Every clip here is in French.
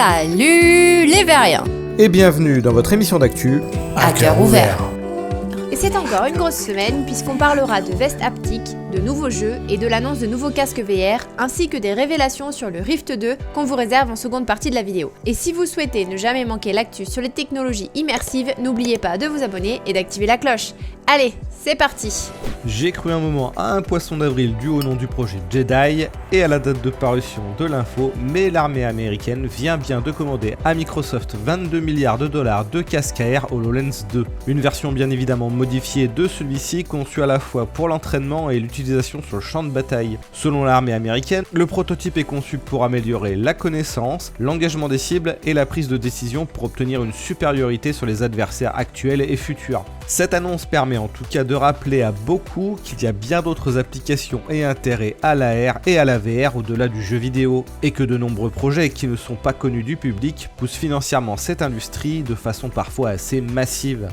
Salut les Veriens et bienvenue dans votre émission d'actu à cœur ouvert. Et c'est encore une grosse semaine puisqu'on parlera de vestes haptiques, de nouveaux jeux et de l'annonce de nouveaux casques VR ainsi que des révélations sur le Rift 2 qu'on vous réserve en seconde partie de la vidéo. Et si vous souhaitez ne jamais manquer l'actu sur les technologies immersives, n'oubliez pas de vous abonner et d'activer la cloche. Allez, c'est parti! J'ai cru un moment à un poisson d'avril dû au nom du projet Jedi et à la date de parution de l'info, mais l'armée américaine vient bien de commander à Microsoft 22 milliards de dollars de casques AR HoloLens 2. Une version bien évidemment modifiée de celui-ci, conçue à la fois pour l'entraînement et l'utilisation sur le champ de bataille. Selon l'armée américaine, le prototype est conçu pour améliorer la connaissance, l'engagement des cibles et la prise de décision pour obtenir une supériorité sur les adversaires actuels et futurs. Cette annonce permet en tout cas de rappeler à beaucoup qu'il y a bien d'autres applications et intérêts à l'AR et à la VR au-delà du jeu vidéo, et que de nombreux projets qui ne sont pas connus du public poussent financièrement cette industrie de façon parfois assez massive.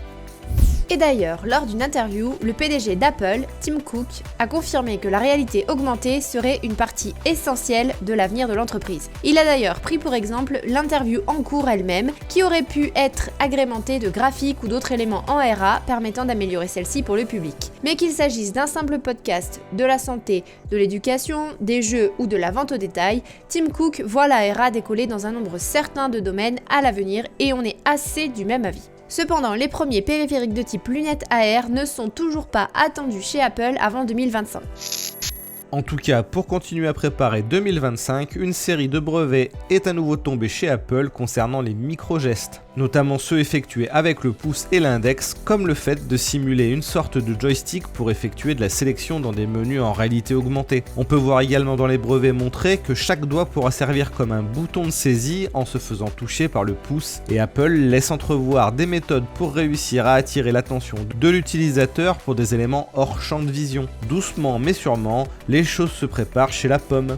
Et d'ailleurs, lors d'une interview, le PDG d'Apple, Tim Cook, a confirmé que la réalité augmentée serait une partie essentielle de l'avenir de l'entreprise. Il a d'ailleurs pris pour exemple l'interview en cours elle-même, qui aurait pu être agrémentée de graphiques ou d'autres éléments en RA permettant d'améliorer celle-ci pour le public. Mais qu'il s'agisse d'un simple podcast, de la santé, de l'éducation, des jeux ou de la vente au détail, Tim Cook voit la RA décoller dans un nombre certain de domaines à l'avenir et on est assez du même avis. Cependant, les premiers périphériques de type lunettes AR ne sont toujours pas attendus chez Apple avant 2025. En tout cas, pour continuer à préparer 2025, une série de brevets est à nouveau tombée chez Apple concernant les micro-gestes, notamment ceux effectués avec le pouce et l'index, comme le fait de simuler une sorte de joystick pour effectuer de la sélection dans des menus en réalité augmentée. On peut voir également dans les brevets montrer que chaque doigt pourra servir comme un bouton de saisie en se faisant toucher par le pouce, et Apple laisse entrevoir des méthodes pour réussir à attirer l'attention de l'utilisateur pour des éléments hors champ de vision. Doucement mais sûrement, les choses se préparent chez la pomme.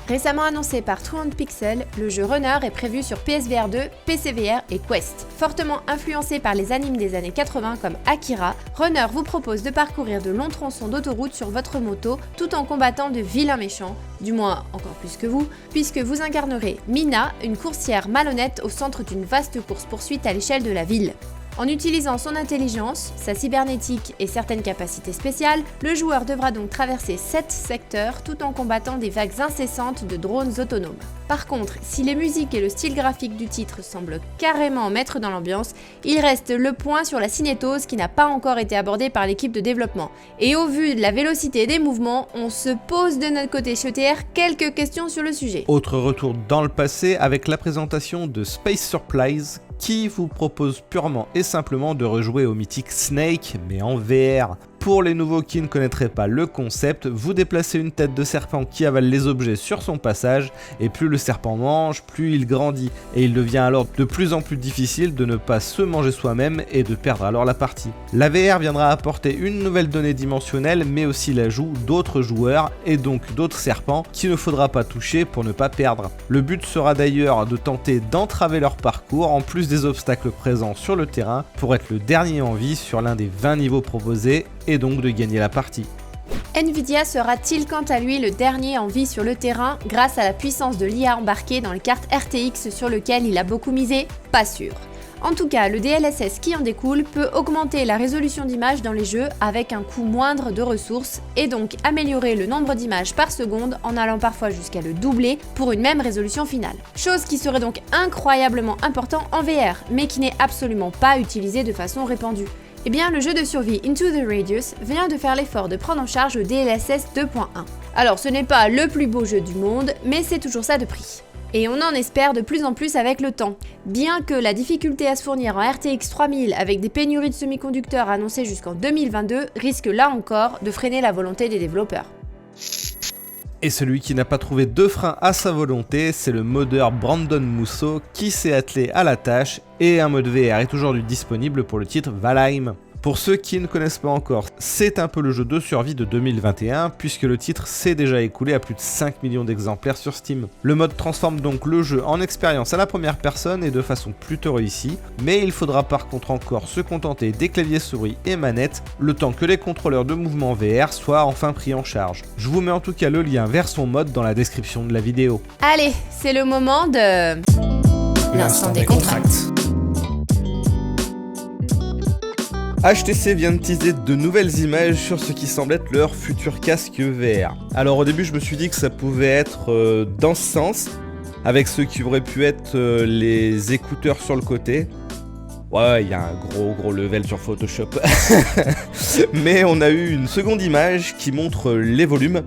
Récemment annoncé par 200 Pixel, le jeu Runner est prévu sur PSVR 2, PCVR et Quest. Fortement influencé par les animes des années 80 comme Akira, Runner vous propose de parcourir de longs tronçons d'autoroute sur votre moto tout en combattant de vilains méchants, du moins encore plus que vous, puisque vous incarnerez Mina, une coursière malhonnête au centre d'une vaste course-poursuite à l'échelle de la ville. En utilisant son intelligence, sa cybernétique et certaines capacités spéciales, le joueur devra donc traverser 7 secteurs tout en combattant des vagues incessantes de drones autonomes. Par contre, si les musiques et le style graphique du titre semblent carrément mettre dans l'ambiance, il reste le point sur la cinétose qui n'a pas encore été abordé par l'équipe de développement. Et au vu de la vélocité des mouvements, on se pose de notre côté chez OTR quelques questions sur le sujet. Autre retour dans le passé avec la présentation de Space Surprise, qui vous propose purement et simplement de rejouer au mythique Snake, mais en VR. Pour les nouveaux qui ne connaîtraient pas le concept, vous déplacez une tête de serpent qui avale les objets sur son passage, et plus le serpent mange, plus il grandit, et il devient alors de plus en plus difficile de ne pas se manger soi-même et de perdre alors la partie. La VR viendra apporter une nouvelle donnée dimensionnelle, mais aussi l'ajout d'autres joueurs, et donc d'autres serpents qu'il ne faudra pas toucher pour ne pas perdre. Le but sera d'ailleurs de tenter d'entraver leur parcours, en plus des obstacles présents sur le terrain, pour être le dernier en vie sur l'un des 20 niveaux proposés, et donc de gagner la partie. Nvidia sera-t-il quant à lui le dernier en vie sur le terrain grâce à la puissance de l'IA embarquée dans les cartes RTX sur lequel il a beaucoup misé? Pas sûr. En tout cas, le DLSS qui en découle peut augmenter la résolution d'images dans les jeux avec un coût moindre de ressources et donc améliorer le nombre d'images par seconde en allant parfois jusqu'à le doubler pour une même résolution finale. Chose qui serait donc incroyablement important en VR, mais qui n'est absolument pas utilisée de façon répandue. Eh bien, le jeu de survie Into the Radius vient de faire l'effort de prendre en charge le DLSS 2.1. Alors, ce n'est pas le plus beau jeu du monde, mais c'est toujours ça de prix. Et on en espère de plus en plus avec le temps. Bien que la difficulté à se fournir en RTX 3000 avec des pénuries de semi-conducteurs annoncées jusqu'en 2022 risque là encore de freiner la volonté des développeurs. Et celui qui n'a pas trouvé de frein à sa volonté, c'est le modeur Brandon Musso qui s'est attelé à la tâche, et un mode VR est aujourd'hui disponible pour le titre Valheim. Pour ceux qui ne connaissent pas encore, c'est un peu le jeu de survie de 2021 puisque le titre s'est déjà écoulé à plus de 5 millions d'exemplaires sur Steam. Le mode transforme donc le jeu en expérience à la première personne et de façon plutôt réussie, mais il faudra par contre encore se contenter des claviers souris et manettes le temps que les contrôleurs de mouvement VR soient enfin pris en charge. Je vous mets en tout cas le lien vers son mode dans la description de la vidéo. Allez, c'est le moment de... L'instant des contracts. HTC vient de teaser de nouvelles images sur ce qui semble être leur futur casque VR. Alors au début je me suis dit que ça pouvait être dans ce sens, avec ce qui aurait pu être les écouteurs sur le côté. Ouais, il y a un gros level sur Photoshop. Mais on a eu une seconde image qui montre les volumes.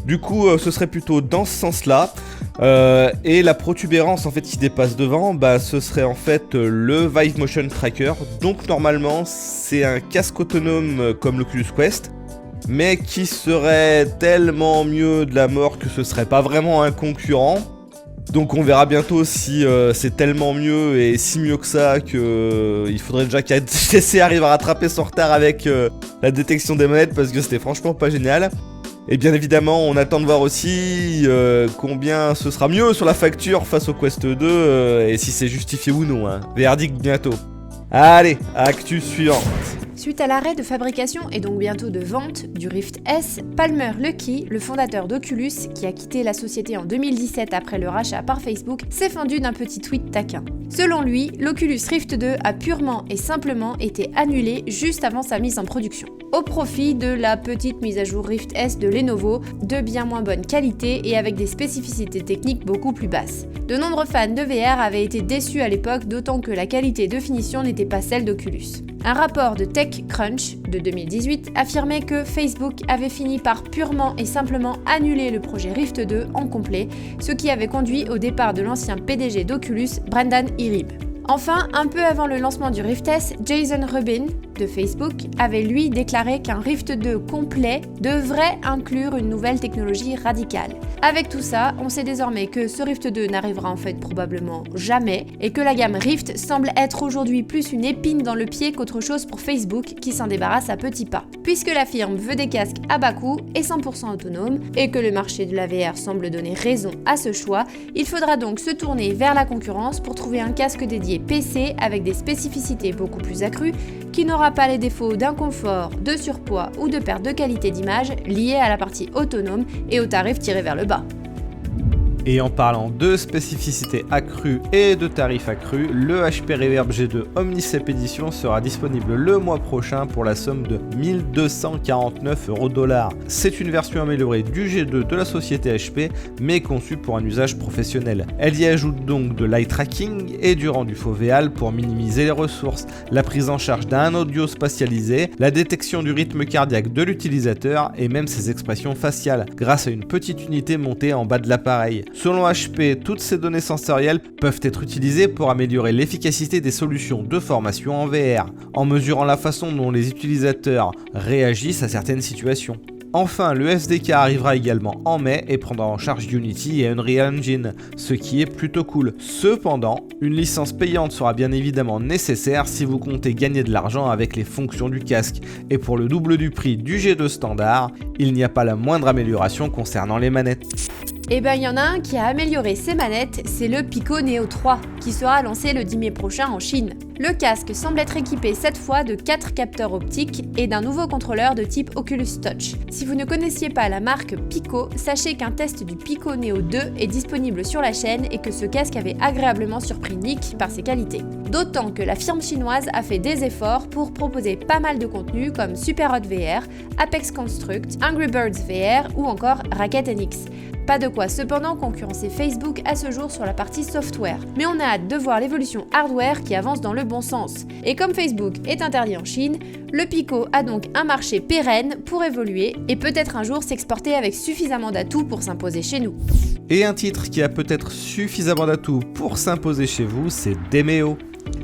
Du coup, ce serait plutôt dans ce sens-là. Et la protubérance en fait qui dépasse devant, ce serait en fait le Vive Motion Tracker. Donc normalement, c'est un casque autonome comme l'Oculus Quest, mais qui serait tellement mieux de la mort que ce serait pas vraiment un concurrent. Donc on verra bientôt si c'est tellement mieux et si mieux que ça que il faudrait déjà qu'HTC arrive à rattraper son retard avec la détection des manettes parce que c'était franchement pas génial. Et bien évidemment, on attend de voir aussi combien ce sera mieux sur la facture face au Quest 2 et si c'est justifié ou non. Verdict bientôt. Allez, actu suivante. Suite à l'arrêt de fabrication et donc bientôt de vente du Rift S, Palmer Luckey, le fondateur d'Oculus, qui a quitté la société en 2017 après le rachat par Facebook, s'est fendu d'un petit tweet taquin. Selon lui, l'Oculus Rift 2 a purement et simplement été annulé juste avant sa mise en production, au profit de la petite mise à jour Rift S de Lenovo, de bien moins bonne qualité et avec des spécificités techniques beaucoup plus basses. De nombreux fans de VR avaient été déçus à l'époque, d'autant que la qualité de finition n'était pas celle d'Oculus. Un rapport de TechCrunch de 2018 affirmait que Facebook avait fini par purement et simplement annuler le projet Rift 2 en complet, ce qui avait conduit au départ de l'ancien PDG d'Oculus, Brendan Iribe. Enfin, un peu avant le lancement du Rift S, Jason Rubin de Facebook avait lui déclaré qu'un Rift 2 complet devrait inclure une nouvelle technologie radicale. Avec tout ça, on sait désormais que ce Rift 2 n'arrivera en fait probablement jamais et que la gamme Rift semble être aujourd'hui plus une épine dans le pied qu'autre chose pour Facebook qui s'en débarrasse à petits pas. Puisque la firme veut des casques à bas coût et 100% autonomes et que le marché de la VR semble donner raison à ce choix, il faudra donc se tourner vers la concurrence pour trouver un casque dédié PC avec des spécificités beaucoup plus accrues qui n'aura pas les défauts d'un confort, de surpoids ou de perte de qualité d'image liés à la partie autonome et au tarif tiré vers le bas. Et en parlant de spécificités accrues et de tarifs accrus, le HP Reverb G2 Omnisep Edition sera disponible le mois prochain pour la somme de 1249 $. C'est une version améliorée du G2 de la société HP, mais conçue pour un usage professionnel. Elle y ajoute donc de l'eye tracking et du rendu fovéal pour minimiser les ressources, la prise en charge d'un audio spatialisé, la détection du rythme cardiaque de l'utilisateur et même ses expressions faciales, grâce à une petite unité montée en bas de l'appareil. Selon HP, toutes ces données sensorielles peuvent être utilisées pour améliorer l'efficacité des solutions de formation en VR, en mesurant la façon dont les utilisateurs réagissent à certaines situations. Enfin, le SDK arrivera également en mai et prendra en charge Unity et Unreal Engine, ce qui est plutôt cool. Cependant, une licence payante sera bien évidemment nécessaire si vous comptez gagner de l'argent avec les fonctions du casque, et pour le double du prix du G2 standard, il n'y a pas la moindre amélioration concernant les manettes. Et ben il y en a un qui a amélioré ses manettes, c'est le Pico Neo 3, qui sera lancé le 10 mai prochain en Chine. Le casque semble être équipé cette fois de 4 capteurs optiques et d'un nouveau contrôleur de type Oculus Touch. Si vous ne connaissiez pas la marque Pico, sachez qu'un test du Pico Neo 2 est disponible sur la chaîne et que ce casque avait agréablement surpris Nick par ses qualités. D'autant que la firme chinoise a fait des efforts pour proposer pas mal de contenus comme Superhot VR, Apex Construct, Angry Birds VR ou encore Racket NX. Pas de quoi cependant concurrencer Facebook à ce jour sur la partie software, mais on a hâte de voir l'évolution hardware qui avance dans le bon sens. Et comme Facebook est interdit en Chine, le Pico a donc un marché pérenne pour évoluer et peut-être un jour s'exporter avec suffisamment d'atouts pour s'imposer chez nous. Et un titre qui a peut-être suffisamment d'atouts pour s'imposer chez vous, c'est Demeo.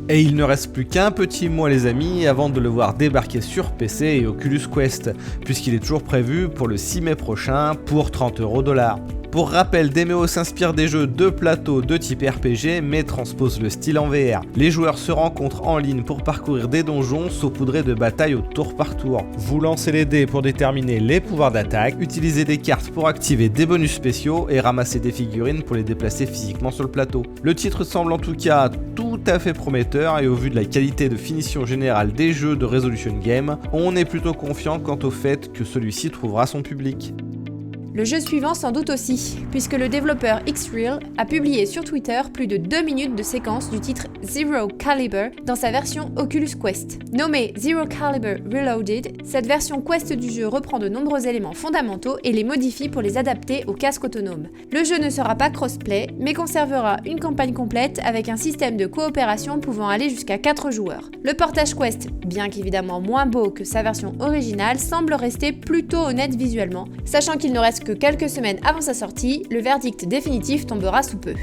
Et il ne reste plus qu'un petit mois les amis avant de le voir débarquer sur PC et Oculus Quest, puisqu'il est toujours prévu pour le 6 mai prochain pour 30 $. Pour rappel, Demeo s'inspire des jeux de plateau de type RPG mais transpose le style en VR. Les joueurs se rencontrent en ligne pour parcourir des donjons saupoudrés de batailles au tour par tour. Vous lancez les dés pour déterminer les pouvoirs d'attaque, utilisez des cartes pour activer des bonus spéciaux et ramasser des figurines pour les déplacer physiquement sur le plateau. Le titre semble en tout cas tout à fait prometteur et au vu de la qualité de finition générale des jeux de Resolution Game, on est plutôt confiant quant au fait que celui-ci trouvera son public. Le jeu suivant sans doute aussi, puisque le développeur Xreal a publié sur Twitter plus de 2 minutes de séquence du titre Zero Caliber dans sa version Oculus Quest. Nommée Zero Caliber Reloaded, cette version Quest du jeu reprend de nombreux éléments fondamentaux et les modifie pour les adapter au casque autonome. Le jeu ne sera pas crossplay, mais conservera une campagne complète avec un système de coopération pouvant aller jusqu'à 4 joueurs. Le portage Quest, bien qu'évidemment moins beau que sa version originale, semble rester plutôt honnête visuellement, sachant qu'il ne reste que quelques semaines avant sa sortie, le verdict définitif tombera sous peu.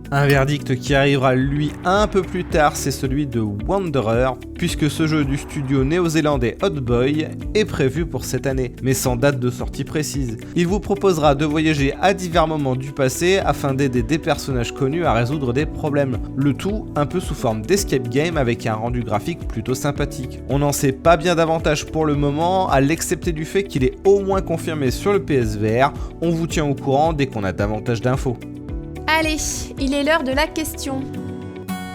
Un verdict qui arrivera lui un peu plus tard, c'est celui de Wanderer, puisque ce jeu du studio néo-zélandais Hotboy est prévu pour cette année, mais sans date de sortie précise. Il vous proposera de voyager à divers moments du passé afin d'aider des personnages connus à résoudre des problèmes, le tout un peu sous forme d'escape game avec un rendu graphique plutôt sympathique. On n'en sait pas bien davantage pour le moment, à l'excepter du fait qu'il est au moins confirmé sur le PSVR, on vous tient au courant dès qu'on a davantage d'infos. Allez, il est l'heure de la question.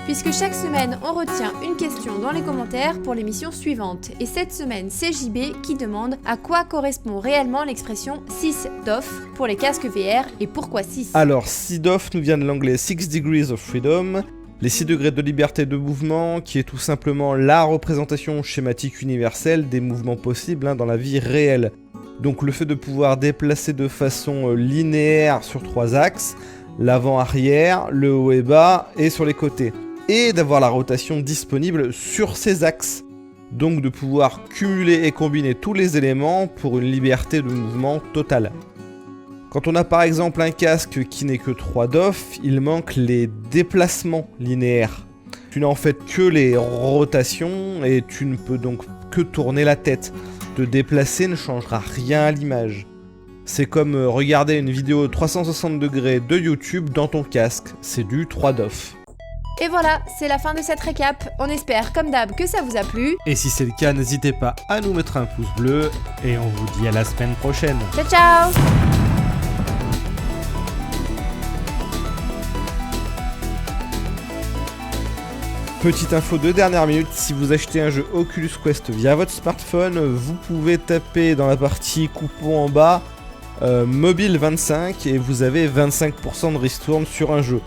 Puisque chaque semaine, on retient une question dans les commentaires pour l'émission suivante. Et cette semaine, c'est JB qui demande à quoi correspond réellement l'expression 6 DOF pour les casques VR et pourquoi 6 ? Alors, 6 DOF nous vient de l'anglais 6 Degrees of Freedom, les 6 degrés de liberté de mouvement, qui est tout simplement la représentation schématique universelle des mouvements possibles dans la vie réelle. Donc le fait de pouvoir déplacer de façon linéaire sur 3 axes, l'avant-arrière, le haut et bas et sur les côtés. Et d'avoir la rotation disponible sur ces axes. Donc de pouvoir cumuler et combiner tous les éléments pour une liberté de mouvement totale. Quand on a par exemple un casque qui n'est que 3 DOF, il manque les déplacements linéaires. Tu n'as en fait que les rotations et tu ne peux donc que tourner la tête. Te déplacer ne changera rien à l'image. C'est comme regarder une vidéo 360 degrés de YouTube dans ton casque, c'est du 3 DOF. Et voilà, c'est la fin de cette récap. On espère comme d'hab que ça vous a plu. Et si c'est le cas, n'hésitez pas à nous mettre un pouce bleu et on vous dit à la semaine prochaine. Ciao ciao. Petite info de dernière minute, si vous achetez un jeu Oculus Quest via votre smartphone, vous pouvez taper dans la partie coupon en bas mobile 25 et vous avez 25% de ristourne sur un jeu.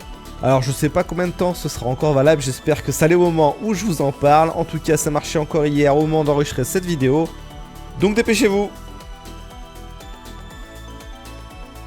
Alors je sais pas combien de temps ce sera encore valable, j'espère que ça l'est au moment où je vous en parle. En tout cas ça marchait encore hier au moment d'enregistrer cette vidéo. Donc dépêchez-vous!